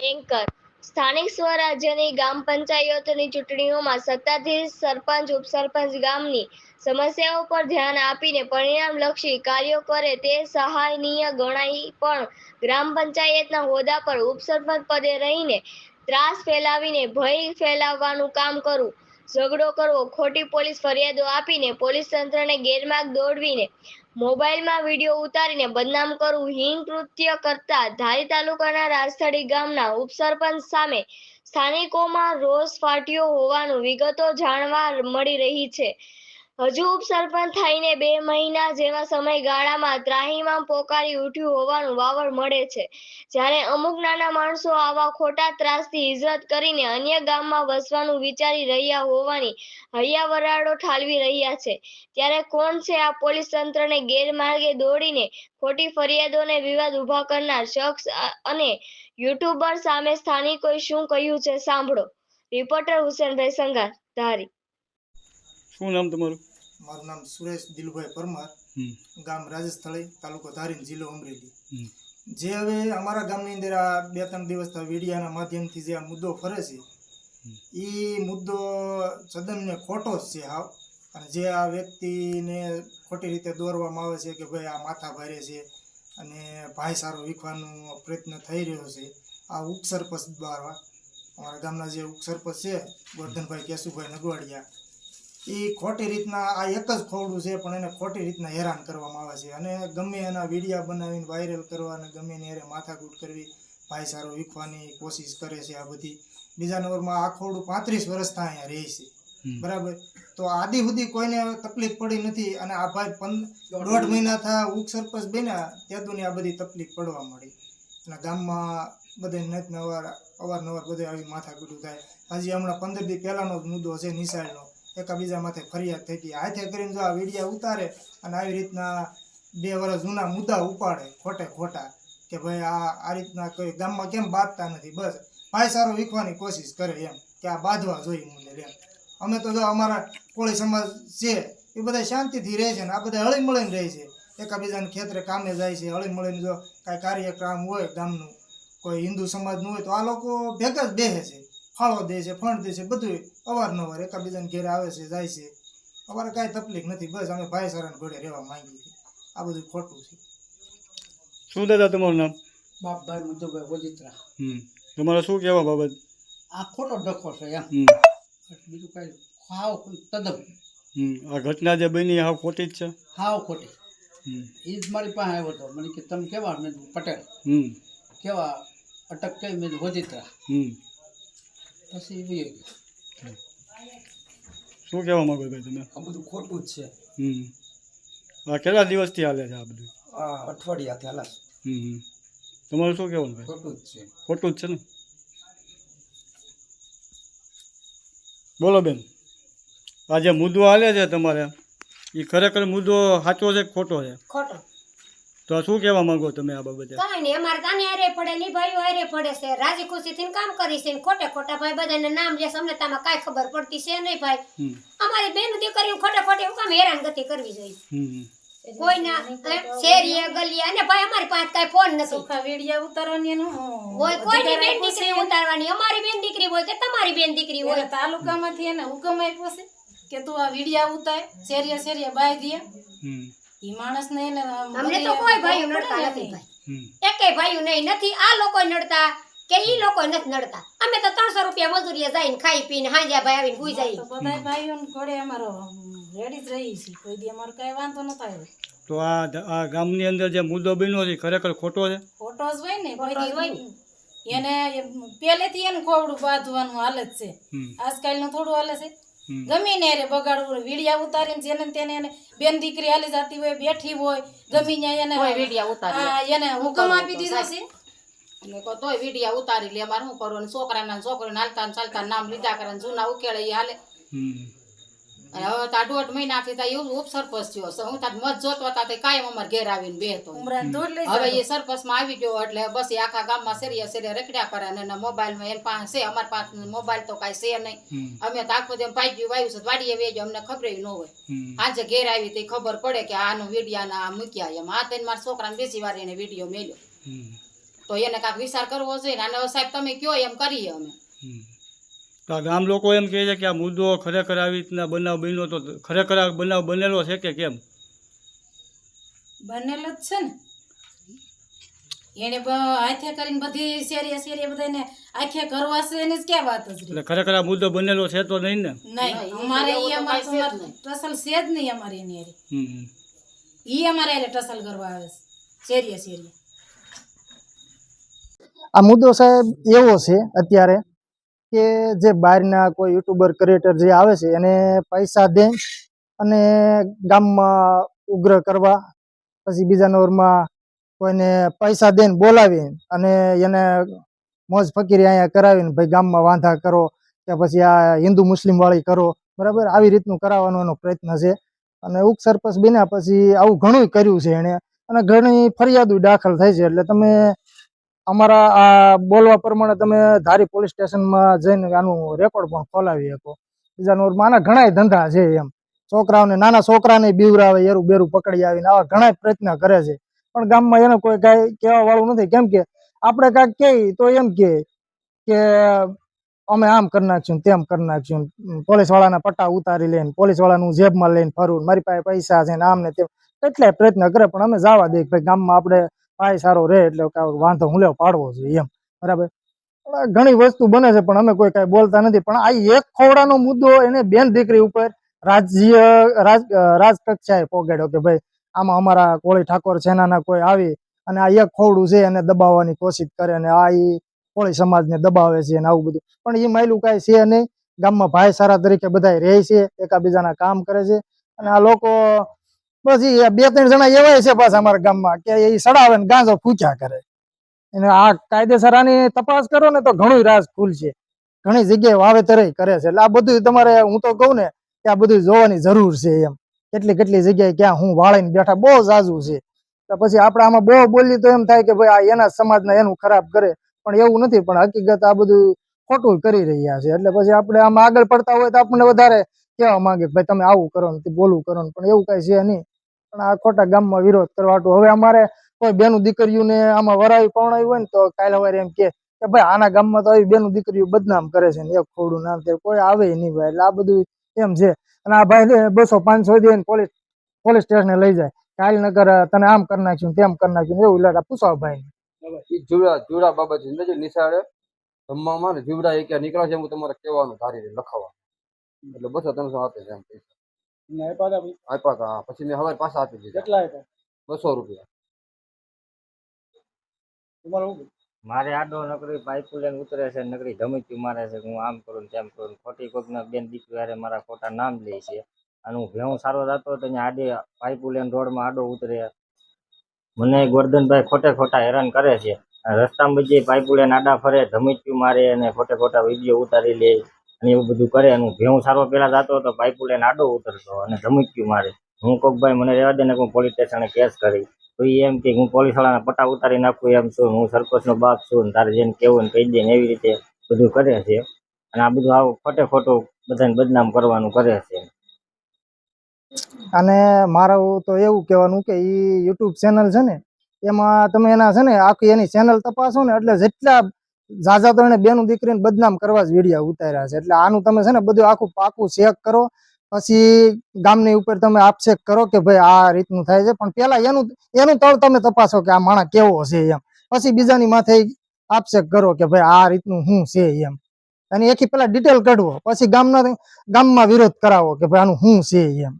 Anchor સ્થાનિક સ્વરાજ્યની ગ્રામ પંચાયતોની ચૂંટણીઓમાં સત્તાધીશ સરપંચ ઉપસરપંચ ગામની સમસ્યાઓ પર ધ્યાન આપીને પરિણામલક્ષી કાર્યો કરે તે સરાહનીય ગણાય, પણ ગ્રામ પંચાયતના હોદ્દા પર ઉપસરપંચ પદે રહીને ત્રાસ ફેલાવીને ભય ફેલાવવાનું કામ કરવું, ઝઘડો કરવો, ખોટી પોલીસ ફરિયાદો આપીને પોલીસ તંત્રને ગેરમાર્ગે દોરવીને મોબાઈલમાં વિડીયો ઉતારીને બદનામ કરવું, હીન કૃત્ય કરતા ધારી તાલુકાના રાજસ્થળી ગામના ઉપસરપંચ સામે સ્થાનિકોમાં રોષ ફાટ્યો હોવાની વિગતો જાણવા મળી રહી છે. હજુ ઉપસરપંચ થઈને 2 મહિના જેવા સમયગાળામાં ત્રાહિમામ પોકારી ઉઠ્યું હોવાનું વાવડ મળે છે. જ્યારે અમુક નાના માણસો આવા ખોટા ત્રાસથી હિજરત કરીને અન્ય ગામમાં વસવાનું વિચારી રહ્યા હોવાની હૈયાવરાળો ઠાલવી રહ્યા છે, ત્યારે કોણ છે આ પોલીસ તંત્રને ગેરમાર્ગે દોરીને ખોટી ફરિયાદોને વિવાદ ઉભા કરનાર શખ્સ અને યુટ્યુબર સામે સ્થાનિકોએ શું કહ્યું છે સાંભળો. રિપોર્ટર હુસેનભાઈ સંઘાર, ધારી. શું નામ તમારું? મારું નામ સુરેશ દિલુભાઈ પરમાર, ગામ રાજસ્થળી, તાલુકો ધારી, જિલ્લો અમરેલી. જે હવે અમારા ગામની અંદર આ 2-3 દિવસ મીડિયાના માધ્યમથી જે આ મુદ્દો ફરે છે એ મુદ્દો સદનને ખોટો જ છે હાવ. અને જે આ વ્યક્તિને ખોટી રીતે દોરવામાં આવે છે કે ભાઈ આ માથા ભારે છે અને ભાઈચારો વીખવાનો પ્રયત્ન થઈ રહ્યો છે આ ઉપસરપંચ દ્વારા. અમારા ગામના જે ઉપસરપંચ છે ગોરધનભાઈ કેશુભાઈ નગવાડિયા, એ ખોટી રીતના આ એક જ ખોવડું છે પણ એને ખોટી રીતના હેરાન કરવામાં આવે છે અને ગમે એના વિડીયા બનાવીને વાયરલ કરવા અને ગમે એની હારે માથાકૂટ કરવી, ભાઈચારો વીખવાની કોશિશ કરે છે આ બધી. બીજા નંબરમાં આ ખોવડું 35 વર્ષથી અહીંયા રહે છે, બરાબર. તો આદિ સુધી કોઈને તકલીફ પડી નથી અને આ ભાઈ 1.5 મહિના થયા ઉપસરપંચ બન્યા ત્યાંથી આ બધી તકલીફ પડવા મળી અને ગામમાં બધે અવારનવાર બધે આવી માથાકૂટ થાય. હજી હમણાં 15 દી પહેલાનો જ મુદ્દો છે નિશાળનો, એકાબીજા માથે ફરિયાદ થઈ ગઈ. હાથે કરીને જો આ વિડીયા ઉતારે અને આવી રીતના 2 વર્ષ જૂના મુદ્દા ઉપાડે ખોટા કે ભાઈ આ રીતના કોઈ ગામમાં કેમ બાંધતા નથી, બસ ભાઈચારો વીખવાની કોશિશ કરે એમ કે આ બાંધવા જોઈએ મુદ્દે એમ. અમે તો જો અમારા કોળી સમાજ છે એ બધા શાંતિથી રહે છે ને આ બધા હળી મળીને રહે છે, એકાબીજાને ખેતરે કામે જાય છે હળી મળીને. જો કાંઈ કાર્યક્રમ હોય ગામનું, કોઈ હિન્દુ સમાજનું હોય તો આ લોકો ભેગા જ બેસે છે, ફાળો દે છે, ફંડ દે છે, બધું અવારનવાર એકાબીજાને ઘેરે આવે છે, જાય છે. અમારે કાંઈ તકલીફ નથી, બસ અમે ભાઈચારાને ઘોડે રહેવા માંગીએ છીએ. આ બધું ખોટું છે. શું દાદા તમારું નામ? બાપભાઈ મધુભાઈ વજીત્રા. તમારે શું કહેવા બાબત? આ ખોટો ડખો છે એમ, બીજું કઈ હાવ તદ્દન. આ ઘટના જે બની હાવ ખોટી જ છે, હાવ ખોટી. એ જ મારી પાસે આવ્યો હતો, મને કે તમે કેવા? મેં પટેલ. કેવા અટક કઈ? મેં વજીત્રા. પછી એ શું કહેવા માંગો ભાઈ તમે? આ બધું ખોટું જ છે. આ કેટલા દિવસથી હાલે છે આ બધું? આ અઠવાડિયાથી હાલે છે. તમારું શું કહેવાનું ભાઈ? ખોટું જ છે. ખોટું જ છે ને? બોલો બેન, આ જે મુદ્દો હાલે છે તમારે એ ખરેખર મુદ્દો સાચો છે કે ખોટો છે? ખોટો. તો શું કહેવા માંગો તમે આ બાબતે? કઈ નહીં, અમારે તાને હારે પડે ની ભાઈઓ હારે પડે છે, રાજી ખુશી થી કામ કરી છે. ખોટા ભાઈ બધાને નામ લે, અમને તામાં કાંઈ ખબર પડતી છે નહીં ભાઈ. અમારી બેન દીકરીઓ ખોટે હું કામ હેરાનગતિ કરવી જોઈએ? કોઈના શેરીએ ગલીએ અને ભાઈ અમારી પાસે કાંઈ ફોન નથી, વિડિયા ઉતારવાની હોય કોઈની બેન દીકરી ઉતારવાની, અમારી બેન દીકરી હોય કે તમારી બેન દીકરી હોય. તાલુકામાંથી એને હુકમ આપ્યો છે કે તું આ વિડિયા ઉતાર, શેરીએ બાય દે. ઈ માણસને એને અમને તો કોઈ ભાઈઓ નડતા નથી ભાઈ, એકેય ભાઈઓ નહીં નથી. આ લોકો નડતા કે ઈ લોકો નથી નડતા. અમે તો 300 રૂપિયા મજૂરીએ જઈને ખાઈ પીને હાંજ્યા ભાઈ આવીને ભૂઈ જાય. બધા ભાઈઓને ઘોડે અમારો રેડી જ રહી છે, કોઈ દી અમારો કઈ વાંધો ન થાય. તો આ ગામની અંદર જે મુદ્દો બન્યો છે ખરેખર ખોટો છે? ખોટો જ હોય ને, કોઈ દી હોય એને પહેલેથી એને ખોવડું બાંધવાનું હાલે જ છે. આજકાલનું થોડું હાલે છે. ગમીને રે બગાડવું, વિડિયા ઉતારીને જેને તેને એને બેન દીકરી હાલી જતી હોય, બેઠી હોય, ગમીને એને વિડિયા ઉતારી એને હુકમ આપી દીધો છે. એટલે કો તોય વિડિયા ઉતારી લે. અમારે શું કરવાનું? છોકરાના છોકરીને હાલતા ચાલતા નામ લીધા કરે, જૂના ઉકેળે એ હાલે. અને હવે તો 1.5 મહિનાથી એવું ઉપસરપંચ થયો છે. હું તાર મત જોતો હતા કાયમ અમારે ઘેર આવીને બેહતો. હવે એ સરપંચમાં આવી ગયો એટલે બસ એ આખા ગામમાં શેરીએ રખડ્યા કરે અને એના મોબાઈલમાં એની પાસે છે. અમારી પાસે મોબાઈલ તો કાંઈ છે નહીં. અમે તો આખો જેમ પાઇગ્યું વાયું છે, વાડીએ વેજો, અમને ખબર ન હોય. આજે ઘેર આવી તો ખબર પડે કે આનો વિડિયાના મૂક્યા એમ. આ તેને મારા છોકરાને બેસી વાર એને વિડીયો મેલ્યો. તો એને કાંઈક વિચાર કરવો જોઈએ ને અને હવે સાહેબ તમે કયો એમ કરીએ અમે. તો આ ગામ લોકો એમ કહે છે કે આ મુદ્દો ખરેખર આવી રીતના બનાવ બન્યો તો ખરેખર આ બનાવ બનેલો છે કે કેમ? બનેલો જ છે ને. એને હાથે કરીને બધી શેરીએ બધાને આખે કરવા છે એની જ ક્યાં વાત જ રહી. એટલે ખરેખર આ મુદ્દો બનેલો છે તો નહીં ને? નહીં અમારે ઈ અમારે ટસલ છે જ નહીં અમારી એની હારે. ઈ અમારે હારે ટસલ કરવા આવે છે શેરીએ. આ મુદ્દો સાહેબ એવો છે અત્યારે કે જે બહારના કોઈ યુટ્યુબર ક્રિએટર જે આવે છે એને પૈસા દે અને ગામમાં ઉગ્ર કરવા, પછી બીજા નંબરમાં કોઈને પૈસા દઈને બોલાવી અને એને મોજ ફકીરી અહીંયા કરાવીને ભાઈ ગામમાં વાંધા કરો કે પછી આ હિન્દુ મુસ્લિમ વાળી કરો, બરાબર, આવી રીતનું કરાવવાનો એનો પ્રયત્ન છે. અને ઉપસરપંચ બન્યા પછી આવું ઘણું કર્યું છે એણે અને ઘણી ફરિયાદો દાખલ થઈ છે. એટલે તમે અમારા આ બોલવા પ્રમાણે તમે ધારી પોલીસ સ્ટેશનમાં જઈને આનું રેકોર્ડ પણ ખોલાવી શકો. બીજા નંબરમાં આના ઘણા ધંધા છે એમ, છોકરાઓને નાના છોકરાને બીવરાવે, એરું બેરું પકડી આવીને આવા ઘણા પ્રયત્ન કરે છે. પણ ગામમાં એને કોઈ કાંઈ કહેવા વાળું નથી. કેમ કે આપણે કાંઈક કહીએ તો એમ કે અમે આમ કરી નાખશું તેમ કરી નાખશું, પોલીસ વાળાના પટ્ટા ઉતારી લઈને પોલીસ વાળાનું જેબમાં લઈને ફરવું, મારી પાસે પૈસા છે ને આમ ને તેમ કેટલાય પ્રયત્ન કરે. પણ અમે જવા દઈએ ભાઈ ગામમાં આપણે ભાઈ સારો રહે એટલે વાંધો હું લેવો પાડવો જોઈએ એમ, બરાબર. ઘણી વસ્તુ બને છે પણ અમે કોઈ કાંઈ બોલતા નથી. પણ આ એક ખોવડાનો મુદ્દો એને બેન દીકરી ઉપર રાજકક્ષાએ પોગાડ્યો કે ભાઈ આમાં અમારા કોળી ઠાકોર સેનાના કોઈ આવી અને આ એક ખોવડું છે એને દબાવવાની કોશિશ કરે અને આ ઈ કોળી સમાજને દબાવે છે અને આવું બધું. પણ એ માયલું કાંઈ છે નહીં. ગામમાં ભાઈચારા તરીકે બધા રહે છે, એકાબીજાના કામ કરે છે. અને આ લોકો પછી 2-3 જણા એવાય છે પાછા અમારા ગામમાં કે એ સડાવે ને ગાંજો ફૂંક્યા કરે. અને આ કાયદેસર આની તપાસ કરો ને તો ઘણું રાજ ખુલશે. ઘણી જગ્યાએ વાવેતર કરે છે. એટલે આ બધું તમારે હું તો કહું ને કે આ બધું જોવાની જરૂર છે એમ. કેટલી જગ્યાએ ક્યાં હું વાળીને બેઠા બહુ જાજુ છે. તો પછી આપણે આમાં બહુ બોલીએ તો એમ થાય કે ભાઈ આ એના સમાજના એનું ખરાબ કરે, પણ એવું નથી. પણ હકીકત આ બધું ખોટું કરી રહ્યા છે. એટલે પછી આપણે આમાં આગળ પડતા હોય તો આપણને વધારે કહેવા માંગે ભાઈ તમે આવું કરો ને બોલું કરો ને, પણ એવું કાંઈ છે નહીં. પણ આ ખોટા ગામમાં વિરોધ કરવા હવે અમારે કોઈ બેનું દીકરીઓને આમાં વરાવી પવણાવી હોય ને તો કાલે સવારે એમ કે ભાઈ આના ગામમાં તો આવી બેનું દીકરીઓ બદનામ કરે છે ને એક ખોડું નામ તે કોઈ આવે નહીં ભાઈ. એટલે આ બધું એમ છે. અને આ ભાઈ 200-500 દે પોલીસ સ્ટેશને લઈ જાય, કાલ નગર તને આમ કરી નાખ્યું તેમ કરી નાખ્યું એવું લડા પૂછવા ભાઈ. જીવડા બાબત નિશાળે જમવામાં ને જીવડા એક નીકળ્યા છે, હું તમારે કહેવાનું ધારી લખાવા એટલે 200-300 આપે છે એમ પૈસા આપ્યા હતા. પછી મેં હવે પાછા આપી દીધા. કેટલા આપ્યા? 200 રૂપિયા. મારે આડો નકરી પાઇપ લઈને ઉતરે છે, નકરી ધમકી મારે છે, હું આમ કરું તેમ કરું, ખોટી કોઈકના બેન દીકરી હારે મારા ખોટા નામ લે છે. અને હું ભેહું સારો જતો હતો ત્યાં આડે પાઇપ લઈને રોડમાં આડો ઉતરે. મને ગોરધનભાઈ ખોટા હેરાન કરે છે. રસ્તામાં બધી પાઇપ લઈને આડા ફરે, ધમકી મારે અને ખોટા વિડીયો ઉતારી લે અને એવું બધું કરે. અને હું ભેહું સારો પહેલાં જતો હતો, પાઇપ લઈને આડો ઉતરતો અને ધમકી મારે. હું કહું ભાઈ મને રહેવા દે ને, હું પોલીસ સ્ટેશને કેસ કરી. તો એ એમ કે હું પોલીસ વાળાના પટ્ટા ઉતારી નાખું એમ છું, હું સરપંચનો બાપ છું ને તારે જેને કહેવું ને કહી દે ને, એવી રીતે બધું કરે છે. અને આ બધું આવું ખોટું બધાને બદનામ કરવાનું કરે છે. અને મારું તો એવું કહેવાનું કે એ યુટ્યુબ ચેનલ છે ને એમાં તમે એના છે ને આખી એની ચેનલ તપાસો ને એટલે જેટલા ઝાઝા તો એને બેનું દીકરીને બદનામ કરવા જ વિડીયો ઉતાર્યા છે. એટલે આનું તમે છે ને બધું આખું પાકું ચેક કરો, પછી ગામની ઉપર તમે આક્ષેપ કરો કે ભાઈ આ રીતનું થાય છે. પણ પેલા એનું તળ તમે તપાસો કે આ માણસ કેવો છે એમ, પછી બીજાની માથે આક્ષેપ કરો કે ભાઈ આ રીતનું શું છે એમ. અને એથી પેલા ડિટેલ કાઢવો, પછી ગામમાં વિરોધ કરાવો કે ભાઈ આનું શું છે એમ.